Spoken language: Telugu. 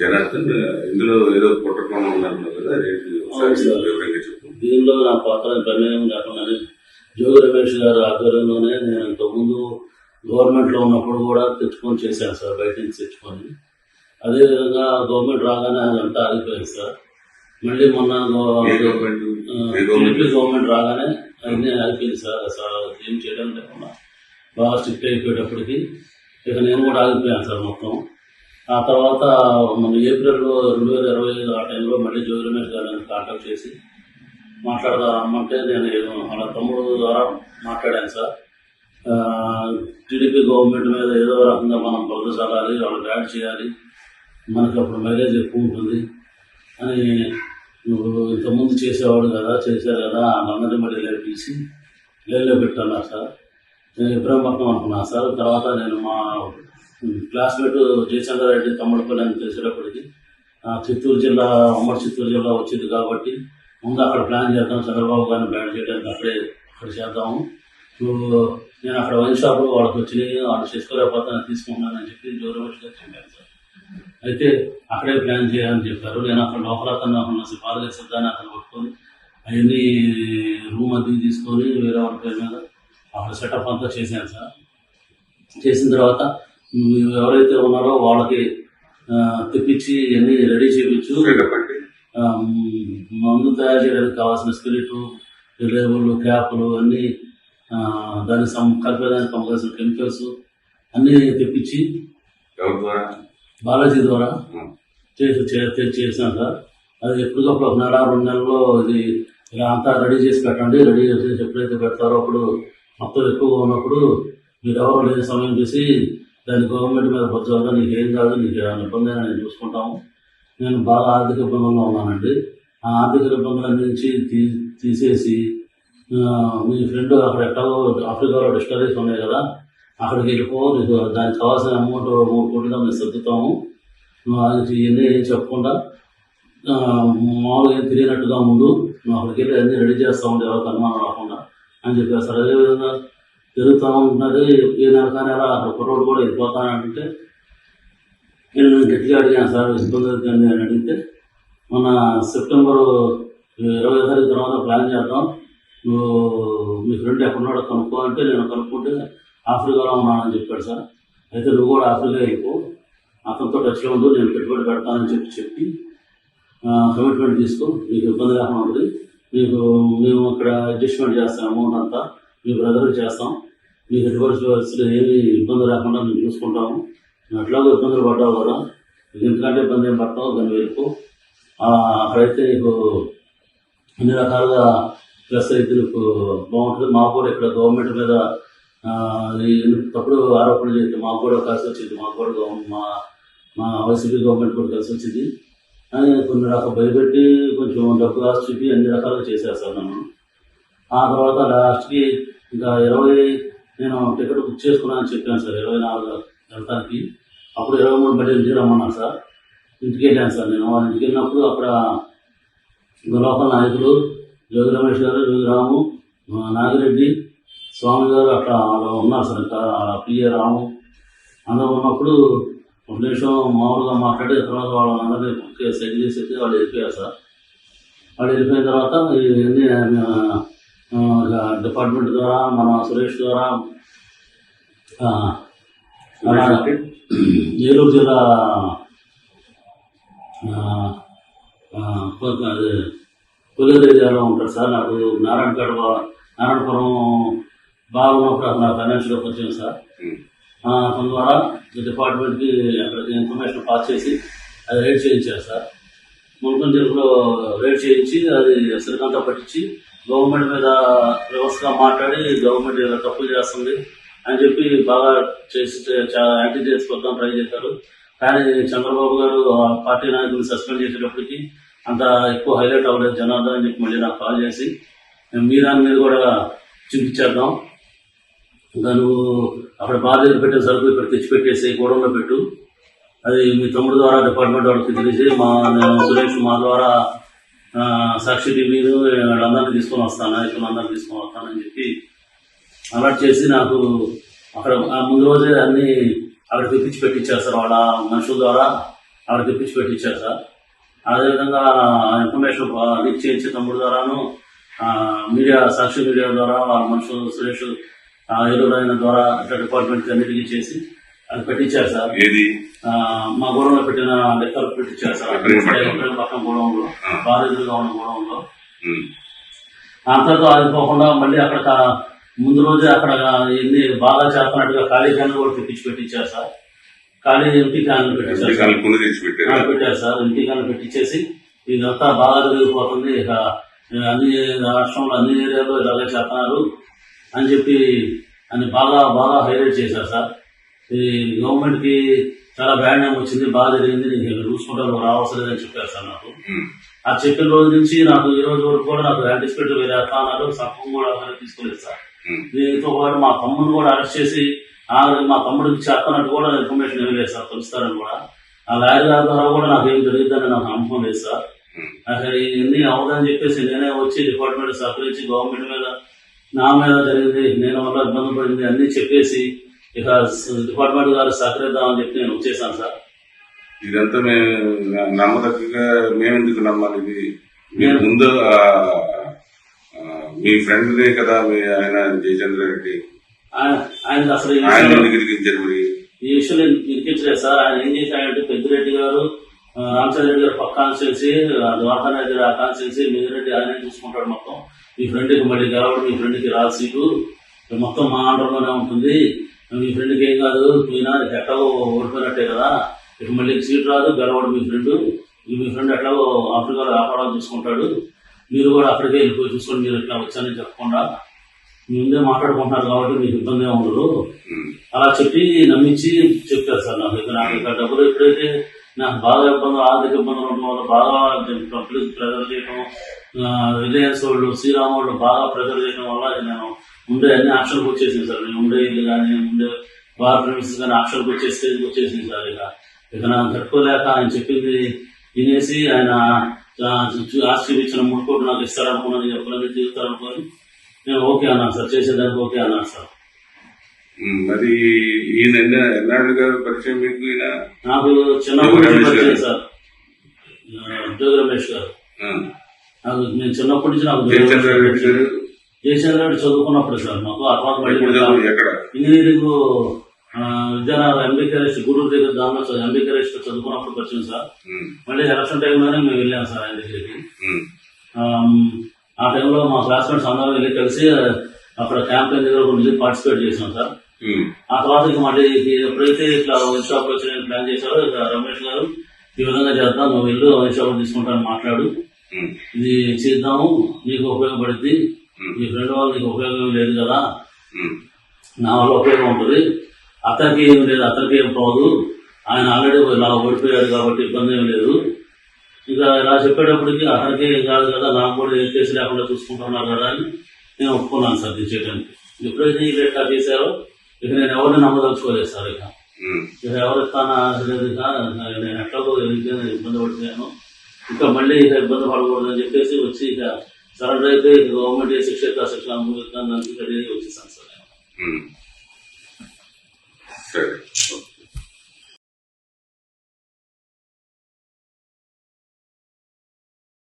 జనార్దన్, ఇందులో ఏదో కుట్రకోణం ఉన్నారు కదా, వివరంగా చెప్పు. దీనిలో నా పాత్ర ప్రమేయం కాకుండా జోగి రమేష్ గారు ఆధ్వర్యంలోనే నేను ఇంతకుముందు గవర్నమెంట్లో ఉన్నప్పుడు కూడా తెచ్చుకొని చేశాను సార్, బయట నుంచి తెచ్చుకొని. అదేవిధంగా గవర్నమెంట్ రాగానే అదంతా ఆగిపోయింది సార్. మళ్ళీ మొన్న టీడీపీ గవర్నమెంట్ రాగానే అన్నీ ఆగిపోయింది సార్. అసలు ఏం చేయడం లేకుండా బాగా స్ట్రిక్ట్ అయిపోయేటప్పటికి ఇక నేను కూడా ఆగిపోయాను సార్ మొత్తం. ఆ తర్వాత మన ఏప్రిల్లో 2025 ఆ టైంలో మళ్ళీ జోగి రమేష్ గారు నన్ను కాంటాక్ట్ చేసి మాట్లాడదామంటే నేను వాళ్ళ తమ్ముడు ద్వారా మాట్లాడాను సార్. టీడీపీ గవర్నమెంట్ మీద ఏదో రకంగా మనం బదులు చల్లాలి, వాళ్ళకి యాడ్ చేయాలి, మనకి అప్పుడు మైలేజ్ ఎక్కువ ఉంటుంది అని నువ్వు ఇంతకుముందు చేసేవాడు కదా, చేశారు కదా, అందరినీ మళ్ళీ లేపించి లైన్లో పెట్టాను సార్. నేను ఇబ్రాహిం పక్కన అనుకున్నాను సార్. తర్వాత నేను మా క్లాస్మేట్ జయచంద్ర రెడ్డి తమ్ముడుపల్లి అని తెలిసేటప్పటికి చిత్తూరు జిల్లా, ఉమ్మడి చిత్తూరు జిల్లా వచ్చింది కాబట్టి ముందు అక్కడ ప్లాన్ చేద్దాం, చంద్రబాబు గారిని బ్యాన్ చేయడానికి అక్కడ చేద్దాము. నేను అక్కడ వైన్ షాప్లో వాళ్ళకి వచ్చినాయి, వాళ్ళు చేసుకోలేకపోతే నేను తీసుకుంటానని చెప్పి జోగి రమేష్ గారు చెప్పాను సార్. అయితే అక్కడే ప్లాన్ చేయాలని చెప్పారు. నేను అక్కడ లోపల అతను పాలక సిద్ధాన్ని అతను పట్టుకొని అవన్నీ రూమ్ అది తీసుకొని వేరే వాళ్ళ పేరు మీద అక్కడ సెటప్ అంతా చేశాను సార్. చేసిన తర్వాత ఎవరైతే ఉన్నారో వాళ్ళకి తెప్పించి అన్నీ రెడీ చేయించు, మందు తయారు చేయడానికి కావాల్సిన స్పిరిట్, లేబుల్, క్యాప్లు అన్నీ, దానికి కలిపేదానికి కావాల్సిన కెమికల్స్ అన్నీ తెప్పించి బాలాజీ ద్వారా చేసాను సార్. అది ఎప్పటికప్పుడు 1 నెల 2 నెలల్లో ఇది ఇలా అంతా రెడీ చేసి పెట్టండి. రెడీ చేసి ఎప్పుడైతే పెడతారో అప్పుడు మొత్తం ఎక్కువగా ఉన్నప్పుడు మీరు ఎవరు లేని సమయం చూసి దాన్ని గవర్నమెంట్ మీద బొచ్చాలి, నీకు ఏం కాదు, నీకు ఏమైనా ఇబ్బంది అయినా నేను చూసుకుంటాము. నేను బాగా ఆర్థిక ఇబ్బందుల్లో ఉన్నానండి. ఆ ఆర్థిక ఇబ్బందుల నుంచి తీసేసి మీ ఫ్రెండ్ అక్కడ ఎక్కడో ఆఫ్రికాలో డిస్టరీస్ ఉన్నాయి కదా, అక్కడికి వెళ్ళిపో, నీకు దానికి కావాల్సిన అమౌంట్ 3 కోట్లుగా మేము సర్దుతాము, అది ఇవన్నీ ఏం చెప్పకుండా మామూలుగా ఏం తెలియనట్టుగా ముందు నువ్వు అక్కడికి వెళ్ళి అన్నీ రెడీ చేస్తూ ఉండే, ఎవరికి అనుమానం రాకుండా అని చెప్పారు సార్. అదేవిధంగా జరుగుతూ ఉంటున్నది. ఏ నెల అక్కడ కుర్రోడు కూడా వెళ్ళిపోతానంటే నేను గట్టిగా అడిగాను సార్, ఇబ్బంది అవుతుంది అని అడిగితే మన సెప్టెంబర్ 20 తారీఖు తర్వాత ప్లాన్ చేద్దాం, నువ్వు మీ ఫ్రెండ్ ఎక్కడున్నాడో కనుక్కో అంటే నేను కనుక్కుంటే ఆఫ్రికాలో ఉన్నానని చెప్పాడు సార్. అయితే నువ్వు కూడా ఆఫ్రికా వెళ్ళిపో, అతనితో టచ్లో ఉండు, నేను పెట్టుబడి పెడతానని చెప్పి కమిట్మెంట్ తీసుకో, నీకు ఇబ్బంది లేకుండా ఉంటుంది, మేము ఇక్కడ అడ్జస్ట్మెంట్ చేస్తాం, అమౌంట్ అంతా మీ బ్రదర్కి చేస్తాం, మీకు ఎటువంటి పరిస్థితులు ఏమి ఇబ్బంది లేకుండా మేము చూసుకుంటాము, నువ్వు ఎట్లాగో ఇబ్బందులు పడ్డావు కదా, నీకు ఎందుకంటే ఇబ్బంది ఏం పడతావు, దాన్ని వెళ్ళిపో, అక్కడైతే నీకు అన్ని రకాలుగా ప్లస్ అయితే నీకు బాగుంటుంది. మాకు కూడా ఇక్కడ గవర్నమెంట్ మీద తప్పుడు ఆరోపణలు చేస్తే మాకు కూడా కలిసి వచ్చింది, మాకు కూడా మా వైసీపీ గవర్నమెంట్ కూడా కలిసి వచ్చింది అని కొన్ని రకాలు భయపెట్టి కొంచెం డబ్బు కాస్ట్ చూపి అన్ని రకాలుగా చేసేస్తాను నన్ను. ఆ తర్వాత లాస్ట్కి ఇంకా 20 నేను టికెట్ బుక్ చేసుకున్నానని చెప్పాను సార్, 24 వెళ్తానికి. అప్పుడు 23 మళ్ళీ ఇంటికి రమ్మన్నాను సార్. ఇంటికి వెళ్ళాను సార్. నేను వాళ్ళ ఇంటికి వెళ్ళినప్పుడు అక్కడ లోకల్ నాయకులు జోగి రమేష్ గారు, జోగి రాము, నాగిరెడ్డి, స్వామి గారు అట్లా ఉన్నారు సార్. ఇంకా పిఏ రాము అందరూ ఉన్నప్పుడు 1 నిమిషం మామూలుగా మాట్లాడి తర్వాత వాళ్ళందరినీ సెట్ చేసేసి వాళ్ళు వెళ్ళిపోయారు సార్. వాళ్ళు వెళ్ళిపోయిన తర్వాత ఇవన్నీ డిపార్ట్మెంట్ ద్వారా మన సురేష్ ద్వారా ఏలూరు జిల్లా కొల్లేరు ఏరియాలో ఉంటారు సార్. నాకు నారాయణపురం బాగున్నప్పుడు అక్కడ ఫైనాన్షియల్గా వచ్చింది సార్. అతని ద్వారా డిపార్ట్మెంట్కి అక్కడికి ఇన్ఫర్మేషన్ పాస్ చేసి అది రైడ్ చేయించారు సార్. మున్సిపల్ జిల్లాలో రైడ్ చేయించి అది శ్రీకాంత పట్టించి గవర్నమెంట్ మీద రివర్స్గా మాట్లాడి గవర్నమెంట్ ఇలా తప్పులు చేస్తుంది అని చెప్పి బాగా చేసి చాలా యాంటీ చేసుకొద్దాం ట్రై చేశారు. కానీ చంద్రబాబు గారు పార్టీ నాయకులను సస్పెండ్ చేసేటప్పటికి అంత ఎక్కువ హైలైట్ అవ్వలేదు జనార్దన్ అని చెప్పి మళ్ళీ నాకు కాల్ చేసి మీ దాని మీద కూడా చూపించేద్దాం, ఇంకా నువ్వు అక్కడ బార్ దగ్గర పెట్టిన సరుకులు ఇక్కడ తెచ్చిపెట్టేసి గోడంలో పెట్టు, అది మీ తమ్ముడు ద్వారా డిపార్ట్మెంట్ వాళ్ళకి తెలిసి సురేష్ మా ద్వారా సాక్షి టీవీను వాళ్ళందరినీ తీసుకొని వస్తాను, నాయకులందరినీ తీసుకొని వస్తానని చెప్పి అలర్ట్ చేసి నాకు అక్కడ ముందు రోజే అన్నీ అక్కడ తెప్పించి పెట్టించారు సార్. వాళ్ళ మనుషుల ద్వారా ఆవిడ తెప్పించి పెట్టించారు సార్. అదేవిధంగా ఇన్ఫర్మేషన్ లీక్ చేయించే తమ్ముడు ద్వారాను మీడియా సాక్షి మీడియా ద్వారా వాళ్ళ మనుషులు సురేష్ ఎరువులైన ద్వారా అట్లా డిపార్ట్మెంట్ అన్నిటికీ చేసి అది పెట్టించారు సార్. మా గోడంలో పెట్టిన లెక్కలు పెట్టించారు సార్. పక్కన గోడంలో బాధితులుగా ఉన్న గోడంలో అంతతో ఆగిపోకుండా మళ్ళీ అక్కడ ముందు రోజే అక్కడ ఎన్ని బాగా చేస్తున్నట్టుగా ఖాళీ క్యాన్లు కూడా తెప్పించి పెట్టించారు సార్. ఖాళీ ఎంపీ క్యాన్లు పెట్టించారు సార్. ఎంపీ క్యాన్లు పెట్టించేసి ఇదంతా బాగా జరిగిపోతుంది, ఇక అన్ని రాష్ట్రంలో అన్ని ఏరియాలో ఇలాగే చేస్తున్నారు అని చెప్పి అని బాగా బాగా హైలైట్ చేశారు సార్. ఈ గవర్నమెంట్ కి చాలా బ్యాడ్ నేమ్ వచ్చింది, బాగా జరిగింది, నీకు చూసుకుంటాను రావాల్సిందని చెప్పారు సార్. నాకు ఆ చెప్పిన రోజు నుంచి నాకు ఈ రోజు వరకు కూడా నాకు యాంటిసిపేట్ వేరే అన్నారు, సంపం కూడా తీసుకోలేదు సార్. దీంతో పాటు మా తమ్ముడిని కూడా అరెస్ట్ చేసి మా తమ్ముడికి చేస్తున్నట్టు కూడా ఇన్ఫర్మేషన్ ఏమి లేదు సార్, తెలుస్తారని కూడా. ఆ లాయర్ గారి ద్వారా కూడా నాకు ఏం జరిగిద్దని నాకు నమ్మకం లేదు సార్. అసలు ఇవన్నీ అవదని చెప్పేసి నేనే వచ్చి డిపార్ట్మెంట్ సహకరించి గవర్నమెంట్ మీద నా మీద జరిగింది, నేను వల్ల ఇబ్బంది పడింది అన్ని చెప్పేసి ఇక డిపార్ట్మెంట్ గారు సహకరిద్దామని చెప్పి నేను వచ్చేసాను సార్. ఇదంతా మేము నమ్మదగ్గగా మేమెందుకు నమ్మాలి? ఇది మీరు ముందు మీ ఫ్రెండ్నే కదా ఆయన జయచంద్ర రెడ్డి, ఆయన అసలు ఈ విషయంలో ఇరికించలేదు సార్. ఆయన ఏం చేశాడంటే పెద్దిరెడ్డి గారు రామచంద్ర రెడ్డి గారు పక్క కాన్స్టిట్యున్సీ, ద్వారకా రెడ్డి ఆ కాన్స్టిట్యున్సీ, మిగిలిరెడ్డి ఆయన చూసుకుంటాడు మొత్తం. మీ ఫ్రెండ్కి మళ్ళీ గెలవడం, మీ ఫ్రెండ్కి రాదు సీటు, మొత్తం మా ఆంధ్రలోనే ఉంటుంది, మీ ఫ్రెండ్కి ఏం కాదు, పోయినా ఎట్లాగో ఓడిపోయినట్టే కదా, ఇక మళ్ళీ సీట్ రాదు, గెలవడం మీ ఫ్రెండ్ ఎట్లాగో ఆఫ్రికాలో వ్యాపారాలు చూసుకుంటాడు, మీరు కూడా అక్కడికే వెళ్ళిపోయి చూసుకొని మీరు ఇట్లా వచ్చానని చెప్పకుండా ముందే మాట్లాడుకుంటున్నారు కాబట్టి మీకు ఇబ్బంది ఉండదు అలా చెప్పి నమ్మించి చెప్పారు సార్. నాకు ఇక్కడ డబ్బులు ఎప్పుడైతే నాకు బాగా ఇబ్బందులు, ఆర్థిక ఇబ్బందులు ఉండడం వల్ల బాగా ప్రెజర్ చేయడం, రిలయన్స్ వాళ్ళు, శ్రీరామ్ వాళ్ళు బాగా ప్రెజర్ చేయడం వల్ల నేను ఉండే అన్ని ఆప్షన్కి వచ్చేసింది సార్. నేను ఉండే ఇల్లు కానీ ఉండే బార్ ప్రెమిసెస్ కానీ ఆప్షన్కి వచ్చే స్టేజ్కి వచ్చేసింది సార్. ఇక నాకు తట్టుకోలేక ఆయన చెప్పింది తినేసి ఆయన ఆస్తి ఇచ్చిన 3 కోట్లు నాకు ఇస్తారనుకున్నాను, ఎప్పుడైనా తీరుతారనుకోని నేను ఓకే అన్నాను సార్, చేసేదానికి ఓకే అన్నాను సార్. మరి ఈయన ఎన్నాడు గారు పరిచయం మీకు? ఈయన నాకు చిన్నప్పటి నుంచి పరిచయం సార్, జోగి రమేష్ గారు. నాకు నేను చిన్నప్పటి నుంచి నాకు జయచంద్ర రెడ్డి చదువుకున్నప్పుడు సార్ మాకు ఆ తర్వాత ఇంజనీరింగ్ విద్యానగర్ ఎంబీకేఎస్ గురూరు దగ్గర దానిలో ఎంబీకేఎస్ చదువుకున్నప్పుడు వచ్చింది సార్. మళ్ళీ ఎలక్షన్ టైంలోనే మేము వెళ్ళాం సార్ ఆయన దగ్గరికి. ఆ టైంలో మా క్లాస్మేట్స్ అందరం వెళ్ళి కలిసి అక్కడ క్యాంపెయిన్ దగ్గర కొన్ని పార్టిసిపేట్ చేసాం సార్. ఆ తర్వాత ఇక మళ్ళీ ఎప్పుడైతే ఇట్లా వైన్ షాప్ వచ్చి ప్లాన్ చేశారో ఇక రమేష్ గారు ఈ విధంగా చేద్దాం, నువ్వు వెళ్ళు వైన్ షాప్ తీసుకుంటాను మాట్లాడు, ఇది చేద్దాము, నీకు ఉపయోగపడుద్ది, మీ ఫ్రెండ్ వాళ్ళు నీకు ఉపయోగం లేదు కదా, నా వల్ల ఉపయోగం ఉంటుంది, అతనికి ఏం లేదు, అతనికి ఏం పోదు, ఆయన ఆల్రెడీ ఇలా ఓడిపోయాడు కాబట్టి ఇబ్బంది ఏం లేదు. ఇక ఇలా చెప్పేటప్పటికి అతనికి ఏం కాదు కదా, నాకు కూడా ఏ కేసు లేకుండా చూసుకుంటున్నారు కదా అని నేను ఒప్పుకున్నాను సార్ ఇది చేయడానికి. ఎప్పుడైతే ఈ రేట్ చేశారో ఇక నేను ఎవరిని నమ్మదలుచుకోలేదు సార్. ఇక ఎవరు ఇస్తానా లేదు, నేను ఎట్లాగో ఇబ్బంది పడుతున్నాను, ఇంకా మళ్ళీ ఇక ఇబ్బంది పడకూడదని చెప్పేసి వచ్చి ఇక సరెండర్ అయితే గవర్నమెంట్ ఏ శిక్ష అనుభవిస్తాను వచ్చేసాను సార్.